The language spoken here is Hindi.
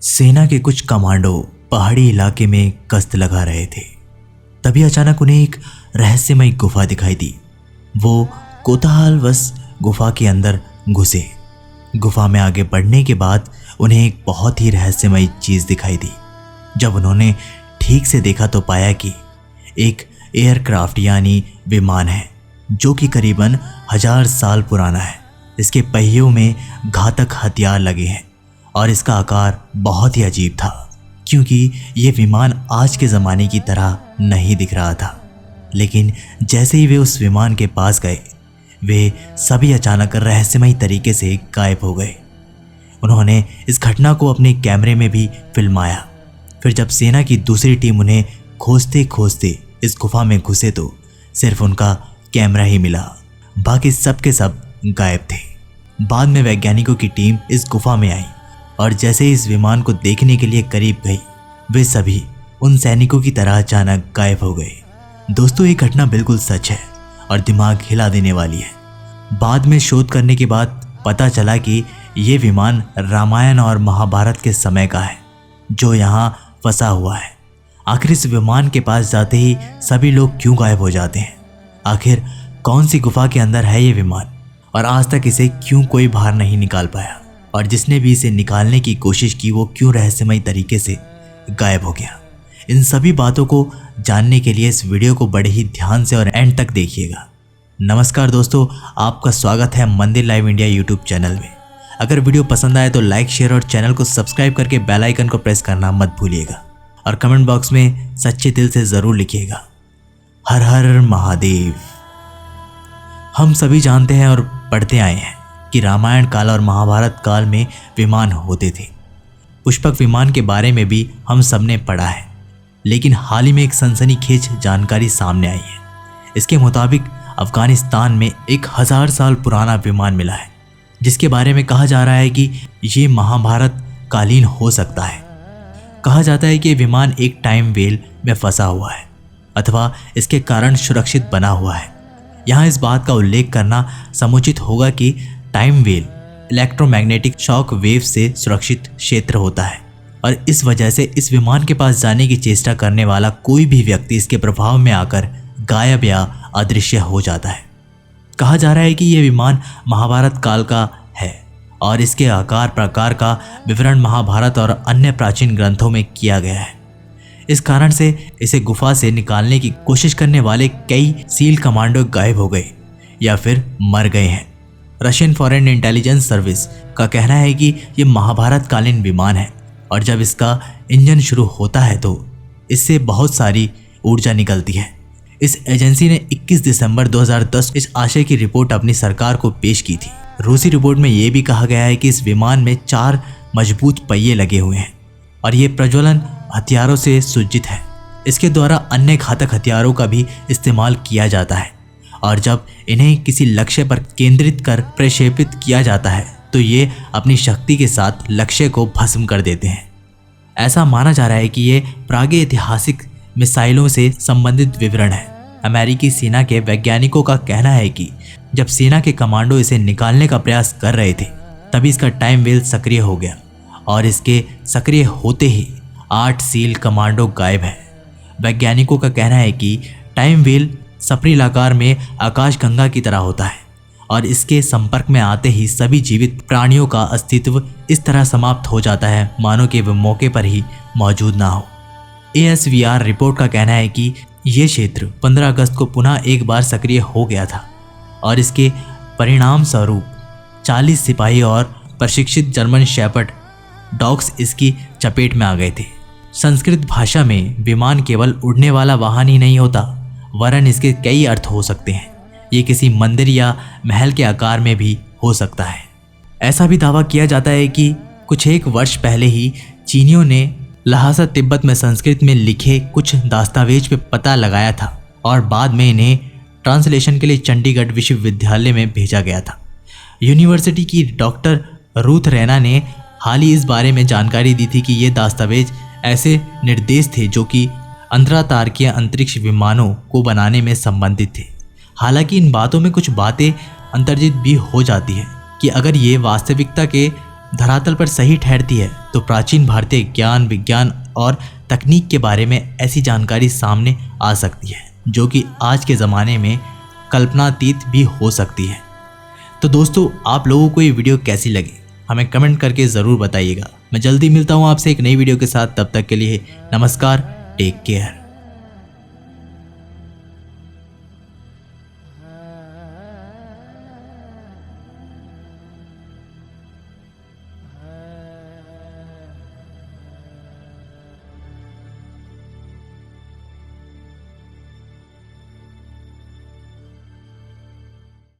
सेना के कुछ कमांडो पहाड़ी इलाके में गश्त लगा रहे थे। तभी अचानक उन्हें एक रहस्यमय गुफा दिखाई दी। वो कोतूहलवश गुफा के अंदर घुसे। गुफा में आगे बढ़ने के बाद उन्हें एक बहुत ही रहस्यमय चीज़ दिखाई दी। जब उन्होंने ठीक से देखा तो पाया कि एक एयरक्राफ्ट यानी विमान है जो कि करीबन 1000 साल पुराना है। इसके पहियों में घातक हथियार लगे हैं और इसका आकार बहुत ही अजीब था, क्योंकि ये विमान आज के ज़माने की तरह नहीं दिख रहा था। लेकिन जैसे ही वे उस विमान के पास गए, वे सभी अचानक रहस्यमय तरीके से गायब हो गए। उन्होंने इस घटना को अपने कैमरे में भी फिल्माया। फिर जब सेना की दूसरी टीम उन्हें खोजते खोजते इस गुफा में घुसे तो सिर्फ उनका कैमरा ही मिला, बाकी सब के सब गायब थे। बाद में वैज्ञानिकों की टीम इस गुफा में आई और जैसे ही इस विमान को देखने के लिए करीब गई, वे सभी उन सैनिकों की तरह अचानक गायब हो गए। दोस्तों, ये घटना बिल्कुल सच है और दिमाग हिला देने वाली है। बाद में शोध करने के बाद पता चला कि ये विमान रामायण और महाभारत के समय का है जो यहाँ फंसा हुआ है। आखिर इस विमान के पास जाते ही सभी लोग क्यों गायब हो जाते हैं? आखिर कौन सी गुफा के अंदर है ये विमान और आज तक इसे क्यों कोई बाहर नहीं निकाल पाया? और जिसने भी इसे निकालने की कोशिश की वो क्यों रहस्यमय तरीके से गायब हो गया? इन सभी बातों को जानने के लिए इस वीडियो को बड़े ही ध्यान से और एंड तक देखिएगा। नमस्कार दोस्तों, आपका स्वागत है मंदिर लाइव इंडिया यूट्यूब चैनल में। अगर वीडियो पसंद आए तो लाइक, शेयर और चैनल को सब्सक्राइब करके बेल आइकन को प्रेस करना मत भूलिएगा और कमेंट बॉक्स में सच्चे दिल से ज़रूर लिखिएगा, हर हर महादेव। हम सभी जानते हैं और पढ़ते आए हैं कि रामायण काल और महाभारत काल में विमान होते थे। पुष्पक विमान के बारे में भी हम सबने पढ़ा है, लेकिन हाल ही में एक सनसनीखेज जानकारी सामने आई है। इसके मुताबिक अफगानिस्तान में एक 1000 साल पुराना विमान मिला है, जिसके बारे में कहा जा रहा है कि ये महाभारत कालीन हो सकता है। कहा जाता है कि विमान एक टाइम वेल में फंसा हुआ है अथवा इसके कारण सुरक्षित बना हुआ है। यहाँ इस बात का उल्लेख करना समुचित होगा कि time well electromagnetic shock wave से सुरक्षित क्षेत्र होता है और इस वजह से इस विमान के पास जाने की चेष्टा करने वाला कोई भी व्यक्ति इसके प्रभाव में आकर गायब या अदृश्य हो जाता है। कहा जा रहा है कि यह विमान महाभारत काल का है और इसके आकार प्रकार का विवरण महाभारत और अन्य प्राचीन ग्रंथों में किया गया है। इस कारण से इसे गुफा से निकालने की कोशिश करने वाले कई सील कमांडो गायब हो गए या फिर मर गए हैं। रशियन फॉरेन इंटेलिजेंस सर्विस का कहना है कि यह महाभारत कालीन विमान है और जब इसका इंजन शुरू होता है तो इससे बहुत सारी ऊर्जा निकलती है। इस एजेंसी ने 21 दिसंबर 2010 इस आशय की रिपोर्ट अपनी सरकार को पेश की थी। रूसी रिपोर्ट में यह भी कहा गया है कि इस विमान में 4 मजबूत पहिए लगे हुए हैं और ये प्रज्वलन हथियारों से सुसज्जित है। इसके द्वारा अन्य घातक हथियारों का भी इस्तेमाल किया जाता है और जब इन्हें किसी लक्ष्य पर केंद्रित कर प्रक्षेपित किया जाता है तो ये अपनी शक्ति के साथ लक्ष्य को भस्म कर देते हैं। ऐसा माना जा रहा है कि ये प्रागैतिहासिक मिसाइलों से संबंधित विवरण है। अमेरिकी सेना के वैज्ञानिकों का कहना है कि जब सेना के कमांडो इसे निकालने का प्रयास कर रहे थे तभी इसका टाइम वेल सक्रिय हो गया और इसके सक्रिय होते ही 8 सील कमांडो गायब है। वैज्ञानिकों का कहना है कि टाइम वेल सप्रीलाकार में आकाशगंगा की तरह होता है और इसके संपर्क में आते ही सभी जीवित प्राणियों का अस्तित्व इस तरह समाप्त हो जाता है मानो कि वे मौके पर ही मौजूद ना हो। ASVR रिपोर्ट का कहना है कि ये क्षेत्र 15 अगस्त को पुनः एक बार सक्रिय हो गया था और इसके परिणाम स्वरूप 40 सिपाही और प्रशिक्षित जर्मन शेपर्ड डॉग्स इसकी चपेट में आ गए थे। संस्कृत भाषा में विमान केवल उड़ने वाला वाहन ही नहीं होता, वरन इसके कई अर्थ हो सकते हैं। ये किसी मंदिर या महल के आकार में भी हो सकता है। ऐसा भी दावा किया जाता है कि कुछ एक वर्ष पहले ही चीनियों ने लहासा तिब्बत में संस्कृत में लिखे कुछ दस्तावेज पे पता लगाया था और बाद में इन्हें ट्रांसलेशन के लिए चंडीगढ़ विश्वविद्यालय में भेजा गया था। यूनिवर्सिटी की डॉक्टर रूथ रैना ने हाल ही इस बारे में जानकारी दी थी कि ये दस्तावेज ऐसे निर्देश थे जो कि अंतरातारकीय अंतरिक्ष विमानों को बनाने में संबंधित थे। हालांकि इन बातों में कुछ बातें अंतर्जित भी हो जाती है कि अगर ये वास्तविकता के धरातल पर सही ठहरती है तो प्राचीन भारतीय ज्ञान, विज्ञान और तकनीक के बारे में ऐसी जानकारी सामने आ सकती है जो कि आज के ज़माने में कल्पनातीत भी हो सकती है। तो दोस्तों, आप लोगों को ये वीडियो कैसी लगी हमें कमेंट करके ज़रूर बताइएगा। मैं जल्दी मिलता हूँ आपसे एक नई वीडियो के साथ। तब तक के लिए नमस्कार, टेक केयर।